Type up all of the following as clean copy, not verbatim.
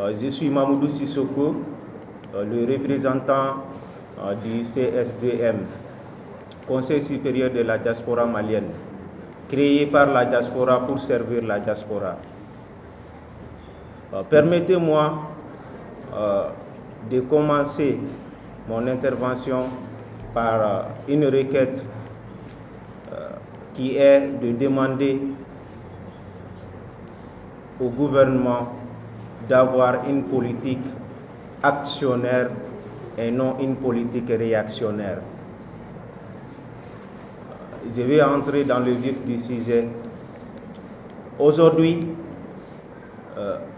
Je suis Mamoudou Sissoko, le représentant du CSDM, Conseil supérieur de la diaspora malienne, créé par la diaspora pour servir la diaspora. Permettez-moi de commencer mon intervention par une requête qui est de demander au gouvernement d'avoir une politique actionnaire et non une politique réactionnaire. Je vais entrer dans le vif du sujet. Aujourd'hui,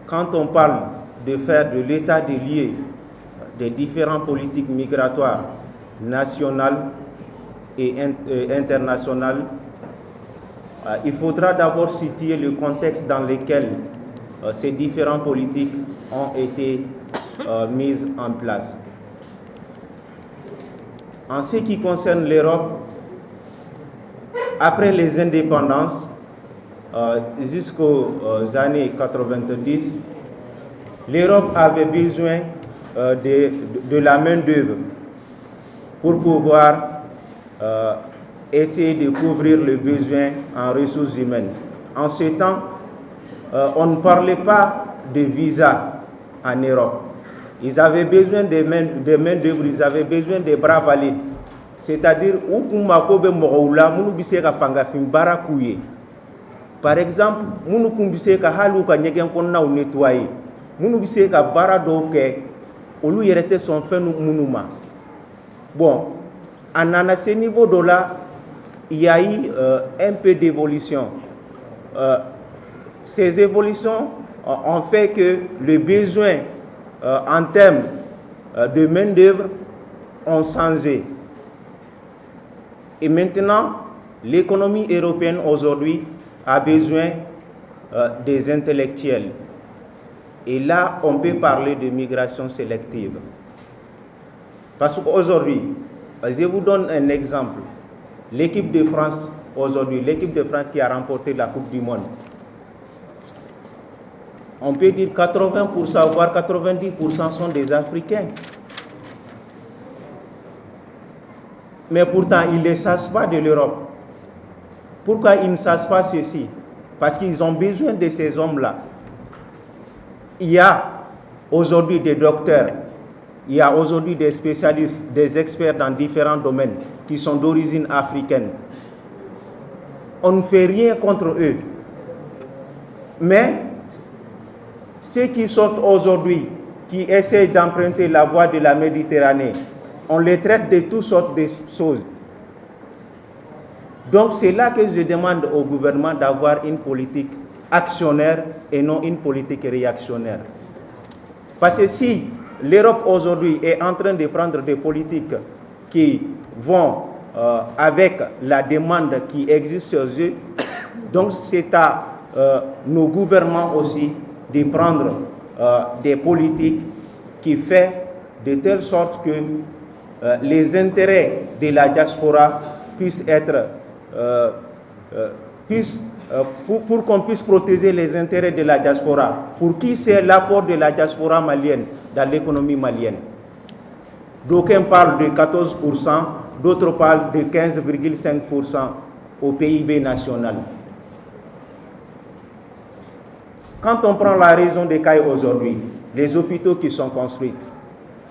quand on parle de faire de l'état des lieux des différentes politiques migratoires nationales et internationales, il faudra d'abord situer le contexte dans lequel ces différentes politiques ont été mises en place. En ce qui concerne l'Europe, après les indépendances, jusqu'aux années 90, l'Europe avait besoin de la main-d'œuvre pour pouvoir essayer de couvrir le besoin en ressources humaines. En ce temps, on ne parlait pas de visa en Europe. Ils avaient besoin de main-d'œuvre, ils avaient besoin de bras valides. C'est-à-dire, par exemple, bon, à ce niveau-là, il y a eu un peu d'évolution. Ces évolutions ont fait que les besoins en termes de main-d'œuvre ont changé. Et maintenant, l'économie européenne aujourd'hui a besoin des intellectuels. Et là, on peut parler de migration sélective. Parce qu'aujourd'hui, je vous donne un exemple. L'équipe de France, aujourd'hui, l'équipe de France qui a remporté la Coupe du Monde, on peut dire 80%, voire 90% sont des Africains. Mais pourtant, ils ne savent pas de l'Europe. Pourquoi ils ne savent pas ceci? Parce qu'ils ont besoin de ces hommes-là. Il y a aujourd'hui des docteurs, il y a aujourd'hui des spécialistes, des experts dans différents domaines qui sont d'origine africaine. On ne fait rien contre eux. Mais ceux qui sortent aujourd'hui, qui essaient d'emprunter la voie de la Méditerranée, on les traite de toutes sortes de choses. Donc c'est là que je demande au gouvernement d'avoir une politique actionnaire et non une politique réactionnaire. Parce que si l'Europe aujourd'hui est en train de prendre des politiques qui vont avec la demande qui existe sur eux, donc c'est à nos gouvernements aussi de prendre des politiques qui font de telle sorte que les intérêts de la diaspora puissent être pour qu'on puisse protéger les intérêts de la diaspora. Pour qui c'est l'apport de la diaspora malienne dans l'économie malienne? D'aucuns parlent de 14%, d'autres parlent de 15,5% au PIB national. Quand on prend la raison des cas aujourd'hui, les hôpitaux qui sont construits,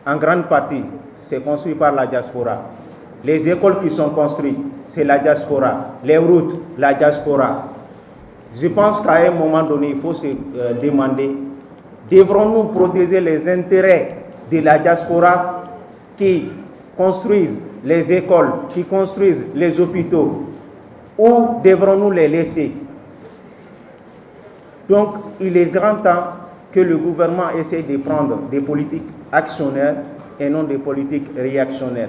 en grande partie, c'est construit par la diaspora. Les écoles qui sont construites, c'est la diaspora. Les routes, la diaspora. Je pense qu'à un moment donné, il faut se demander, devrons-nous protéger les intérêts de la diaspora qui construisent les écoles, qui construisent les hôpitaux, ou devrons-nous les laisser? Donc, il est grand temps que le gouvernement essaie de prendre des politiques actionnaires et non des politiques réactionnaires.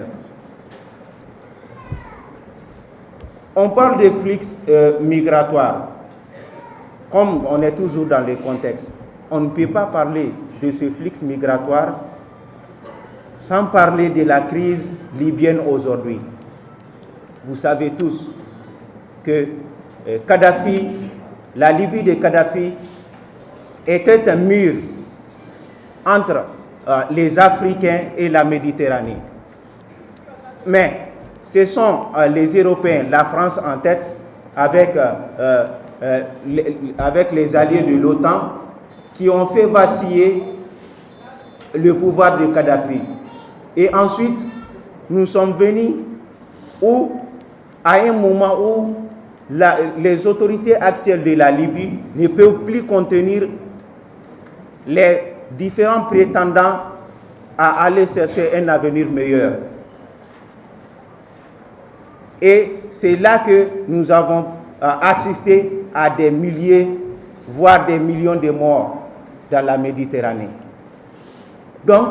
On parle de flux migratoires. Comme on est toujours dans le contexte, on ne peut pas parler de ce flux migratoire sans parler de la crise libyenne aujourd'hui. Vous savez tous que Kadhafi, la Libye de Kadhafi était un mur entre les Africains et la Méditerranée. Mais ce sont les Européens, la France en tête, avec les alliés de l'OTAN, qui ont fait vaciller le pouvoir de Kadhafi. Et ensuite, nous sommes venus à un moment où les autorités actuelles de la Libye ne peuvent plus contenir les différents prétendants à aller chercher un avenir meilleur. Et c'est là que nous avons assisté à des milliers, voire des millions de morts dans la Méditerranée. Donc,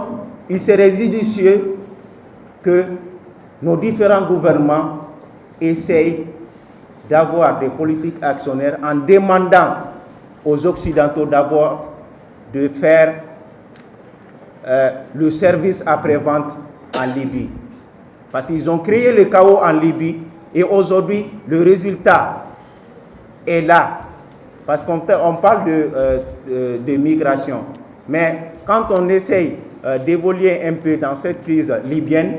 il serait judicieux que nos différents gouvernements essayent d'avoir des politiques actionnaires en demandant aux Occidentaux d'abord de faire le service après-vente en Libye. Parce qu'ils ont créé le chaos en Libye et aujourd'hui, le résultat est là. Parce qu'on parle de migration. Mais quand on essaye d'évoluer un peu dans cette crise libyenne,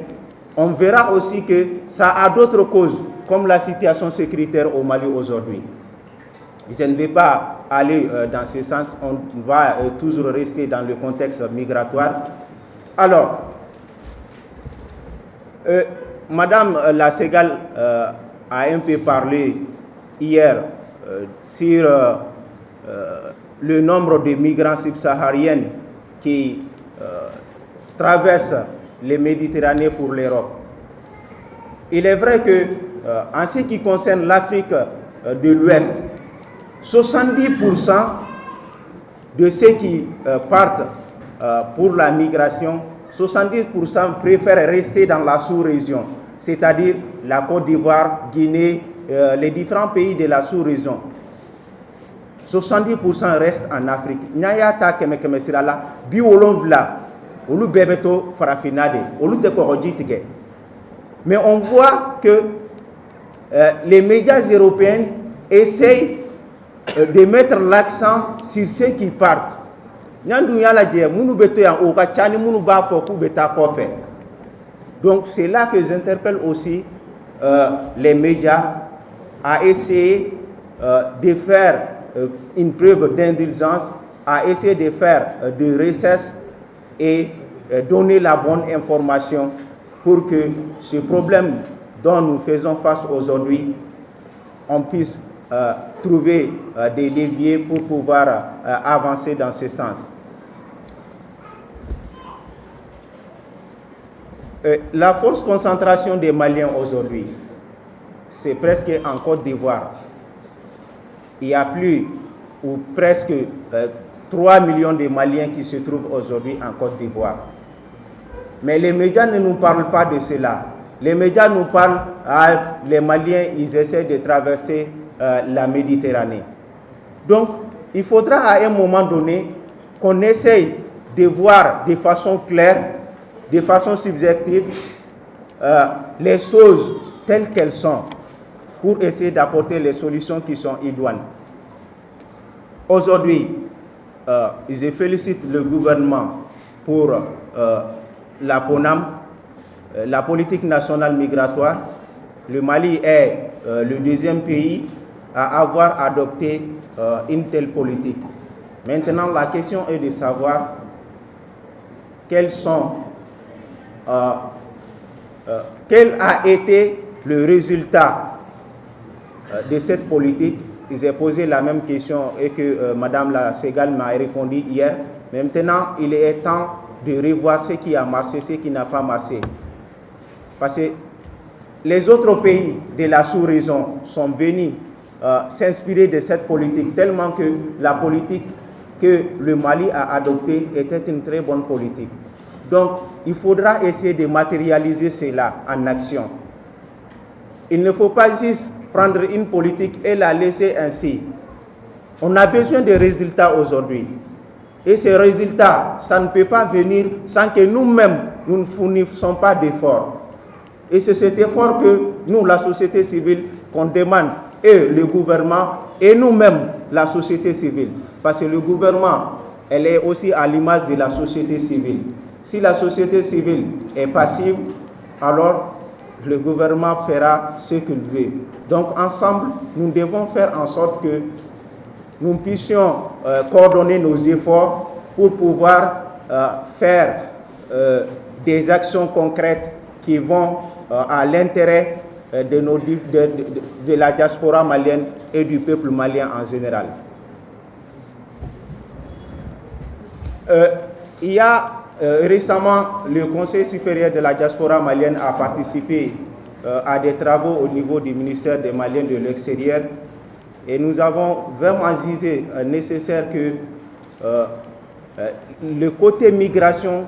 on verra aussi que ça a d'autres causes, comme la situation sécuritaire au Mali aujourd'hui. Je ne vais pas aller dans ce sens, on va toujours rester dans le contexte migratoire. Alors, Madame La Segal a un peu parlé hier sur le nombre de migrants subsahariens qui traversent les Méditerranées pour l'Europe. Il est vrai que, en ce qui concerne l'Afrique de l'Ouest, 70% de ceux qui partent pour la migration, 70% préfèrent rester dans la sous-région, c'est-à-dire la Côte d'Ivoire, Guinée, les différents pays de la sous-région. 70% restent en Afrique. Nyayata keme sirala bi wolonvla olu bebeto farafinade olu te korojitike. Mais on voit que les médias européens essayent de mettre l'accent sur ceux qui partent. Donc c'est là que j'interpelle aussi les médias à essayer de faire une preuve d'indulgence, à essayer de faire de recherche et donner la bonne information pour que ce problème dont nous faisons face aujourd'hui, on puisse trouver des leviers pour pouvoir avancer dans ce sens. La forte concentration des Maliens aujourd'hui, c'est presque en Côte d'Ivoire. Il y a plus ou presque 3 millions de Maliens qui se trouvent aujourd'hui en Côte d'Ivoire. Mais les médias ne nous parlent pas de cela. Les médias nous parlent, les Maliens, ils essaient de traverser la Méditerranée. Donc, il faudra à un moment donné qu'on essaye de voir de façon claire, de façon subjective, les choses telles qu'elles sont, pour essayer d'apporter les solutions qui sont idoines. Aujourd'hui, je félicite le gouvernement pour la PONAM, la politique nationale migratoire. Le Mali est le deuxième pays à avoir adopté une telle politique. Maintenant, la question est de savoir quel a été le résultat de cette politique. J'ai posé la même question et que Madame La Segal m'a répondu hier. Maintenant, il est temps de revoir ce qui a marché, ce qui n'a pas marché. Parce que les autres pays de la sous-région sont venus s'inspirer de cette politique, tellement que la politique que le Mali a adoptée était une très bonne politique. Donc, il faudra essayer de matérialiser cela en action. Il ne faut pas juste prendre une politique et la laisser ainsi. On a besoin de résultats aujourd'hui. Et ces résultats, ça ne peut pas venir sans que nous-mêmes, nous ne fournissons pas d'efforts. Et c'est cet effort que nous, la société civile, qu'on demande, et le gouvernement, et nous-mêmes, la société civile. Parce que le gouvernement elle est aussi à l'image de la société civile. Si la société civile est passive, alors le gouvernement fera ce qu'il veut. Donc ensemble, nous devons faire en sorte que nous puissions coordonner nos efforts pour pouvoir faire des actions concrètes qui vont à l'intérêt de la diaspora malienne et du peuple malien en général. Il y a récemment, le Conseil supérieur de la diaspora malienne a participé à des travaux au niveau du ministère des Maliens de l'extérieur et nous avons vraiment jugé nécessaire que le côté migration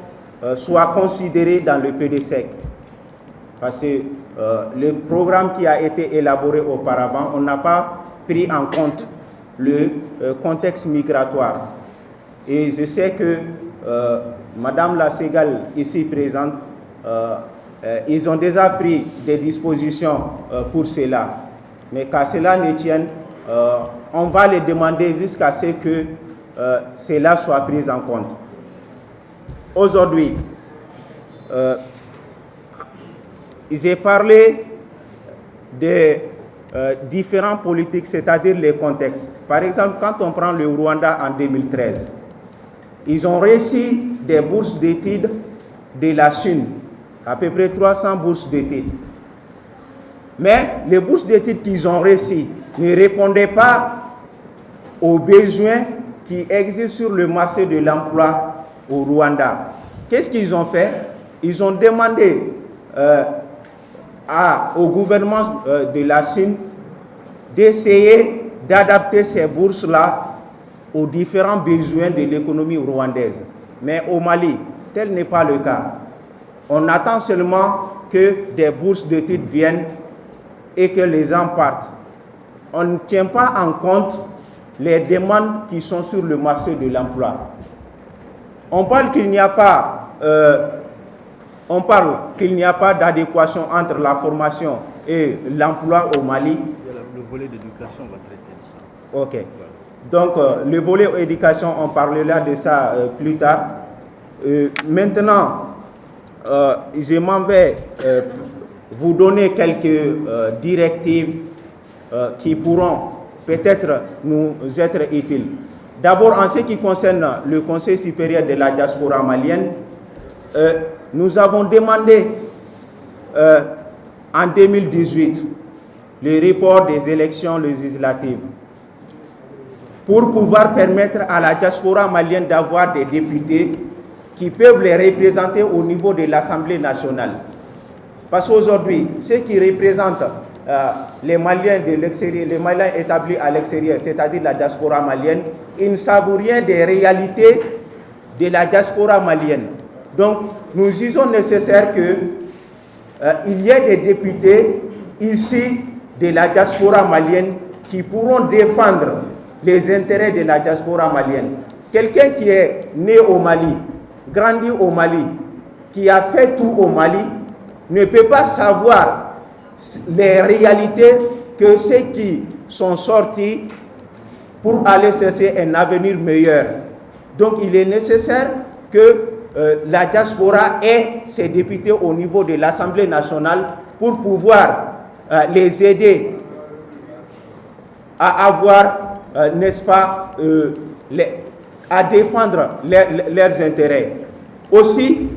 soit considéré dans le PDSEC. Parce que le programme qui a été élaboré auparavant, on n'a pas pris en compte le contexte migratoire. Et je sais que Madame la Ségale, ici présente, ils ont déjà pris des dispositions pour cela. Mais qu'à cela ne tienne, on va les demander jusqu'à ce que cela soit pris en compte. Aujourd'hui, j'ai parlé des différentes politiques, c'est-à-dire les contextes. Par exemple, quand on prend le Rwanda en 2013, ils ont reçu des bourses d'études de la Chine, à peu près 300 bourses d'études. Mais les bourses d'études qu'ils ont reçues ne répondaient pas aux besoins qui existent sur le marché de l'emploi au Rwanda. Qu'est-ce qu'ils ont fait? Ils ont demandé au gouvernement de la Chine d'essayer d'adapter ces bourses-là aux différents besoins de l'économie rwandaise. Mais au Mali, tel n'est pas le cas. On attend seulement que des bourses d'études viennent et que les gens partent. On ne tient pas en compte les demandes qui sont sur le marché de l'emploi. On parle qu'il n'y a pas d'adéquation entre la formation et l'emploi au Mali. Le volet d'éducation va traiter de ça. Ok. Donc, le volet éducation, on parlera de ça plus tard. Maintenant, je m'en vais vous donner quelques directives qui pourront peut-être nous être utiles. D'abord, en ce qui concerne le Conseil supérieur de la diaspora malienne, nous avons demandé en 2018 le report des élections législatives pour pouvoir permettre à la diaspora malienne d'avoir des députés qui peuvent les représenter au niveau de l'Assemblée nationale. Parce qu'aujourd'hui, ceux qui représentent les Maliens de l'extérieur, les Maliens établis à l'extérieur, c'est-à-dire la diaspora malienne, ils ne savent rien des réalités de la diaspora malienne. Donc, nous jugeons nécessaire qu'il y ait des députés ici de la diaspora malienne qui pourront défendre les intérêts de la diaspora malienne. Quelqu'un qui est né au Mali, grandi au Mali, qui a fait tout au Mali, ne peut pas savoir les réalités que ceux qui sont sortis pour aller chercher un avenir meilleur. Donc il est nécessaire que la diaspora ait ses députés au niveau de l'Assemblée nationale pour pouvoir les aider à avoir, n'est-ce pas, à défendre leurs intérêts. Aussi,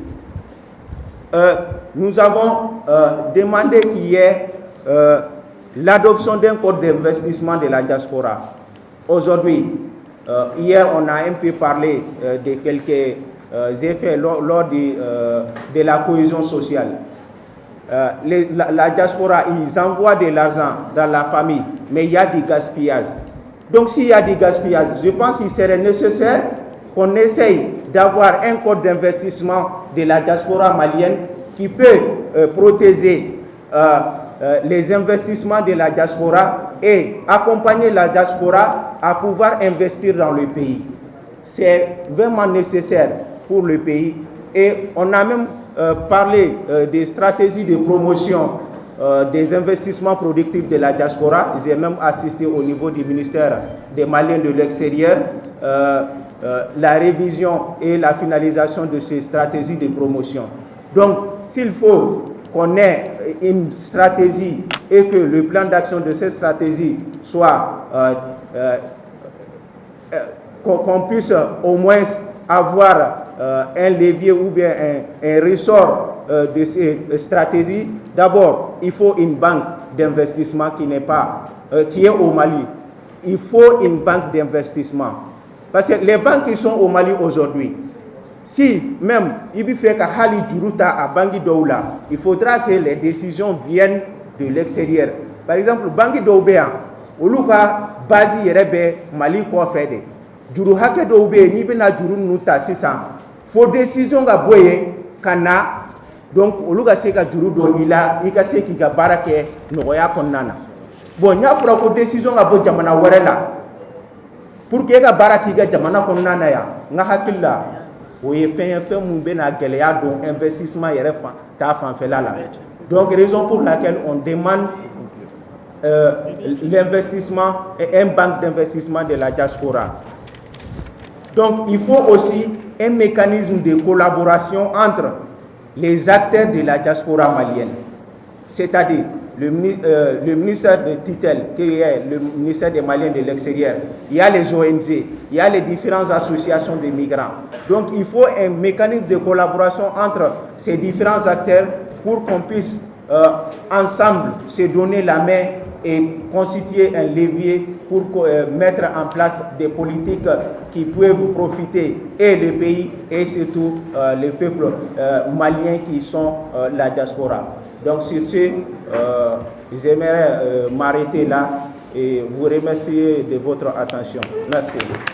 nous avons demandé qu'il y ait l'adoption d'un code d'investissement de la diaspora. Aujourd'hui, hier, on a un peu parlé de quelques effets lors de la cohésion sociale. La diaspora, ils envoient de l'argent dans la famille, mais il y a du gaspillage. Donc s'il y a du gaspillage, je pense qu'il serait nécessaire qu'on essaye d'avoir un code d'investissement de la diaspora malienne qui peut protéger les investissements de la diaspora et accompagner la diaspora à pouvoir investir dans le pays. C'est vraiment nécessaire pour le pays. Et on a même parlé des stratégies de promotion des investissements productifs de la diaspora. J'ai même assisté au niveau du ministère des Maliens de l'extérieur la révision et la finalisation de ces stratégies de promotion. Donc, s'il faut qu'on ait une stratégie et que le plan d'action de cette stratégie soit qu'on puisse au moins avoir un levier ou bien un ressort de ces stratégies, d'abord, il faut une banque d'investissement qui est au Mali. Il faut une banque d'investissement. Parce que les banques qui sont au Mali aujourd'hui, si même il fait que Hali Djuruta à Bangui Doula, il faudra que les décisions viennent de l'extérieur. Par exemple, Bangui Doubéa, Oluka Bazi Yerebe Mali Kofede, Djuru Hake Doubé, Nibena Djuru Nuta Sisa, faut décision à Boye, Kana, donc Oluka Seka Djuru Do, il a Seki Barake, Noya Konana. Bon, il y a une décision à Boye Jamana Warela. Pour que les baraki ga jamana konnana ya nga hakilla o ye fen mun be na geleya don investissement yere ta fan fela la. Donc raison pour laquelle on demande l'investissement et un banque d'investissement de la diaspora. Donc il faut aussi un mécanisme de collaboration entre les acteurs de la diaspora malienne, c'est-à-dire le ministère de tutelle, qui est le ministère des Maliens de l'extérieur, il y a les ONG, il y a les différentes associations de migrants. Donc il faut un mécanisme de collaboration entre ces différents acteurs pour qu'on puisse ensemble se donner la main et constituer un levier pour mettre en place des politiques qui peuvent profiter et le pays et surtout les peuples maliens qui sont la diaspora. Donc sur ce, j'aimerais m'arrêter là et vous remercier de votre attention. Merci.